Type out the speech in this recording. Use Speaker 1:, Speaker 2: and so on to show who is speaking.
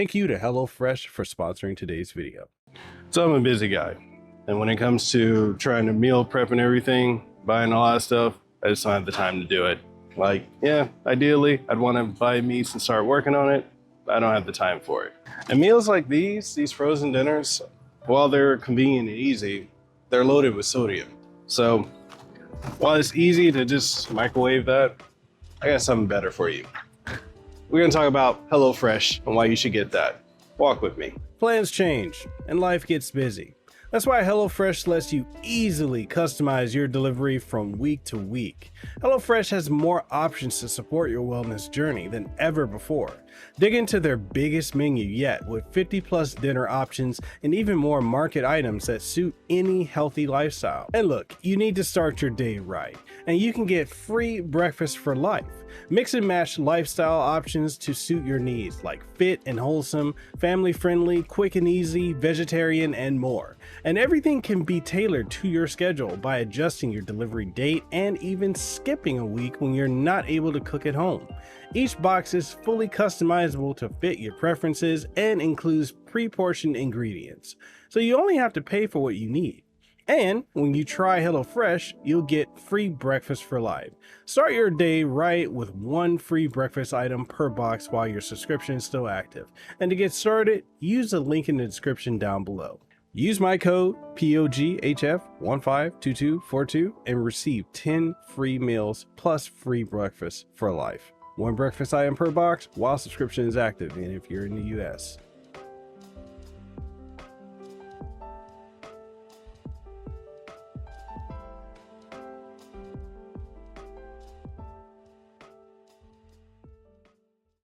Speaker 1: Thank you to HelloFresh for sponsoring today's video.
Speaker 2: So I'm a busy guy, and when it comes to trying to meal prep and everything, buying a lot of stuff, I just don't have the time to do it. Like, yeah, ideally, I'd want to buy meats and start working on it, but I don't have the time for it. And meals like these frozen dinners, while they're convenient and easy, they're loaded with sodium. So while it's easy to just microwave that, I got something better for you. We're gonna talk about HelloFresh and why you should get that. Walk with me.
Speaker 1: Plans change and life gets busy. That's why HelloFresh lets you easily customize your delivery from week to week. HelloFresh has more options to support your wellness journey than ever before. Dig into their biggest menu yet with 50+ dinner options and even more market items that suit any healthy lifestyle. And look, you need to start your day right, and you can get free breakfast for life. Mix and match lifestyle options to suit your needs, like fit and wholesome, family friendly, quick and easy, vegetarian, and more. And everything can be tailored to your schedule by adjusting your delivery date and even skipping a week when you're not able to cook at home. Each box is fully customizable to fit your preferences and includes pre-portioned ingredients, so you only have to pay for what you need. And when you try HelloFresh, you'll get free breakfast for life. Start your day right with one free breakfast item per box while your subscription is still active. And to get started, use the link in the description down below. Use my code POGHF152242 and receive 10 free meals plus free breakfast for life. One breakfast item per box while subscription is active and if you're in the US.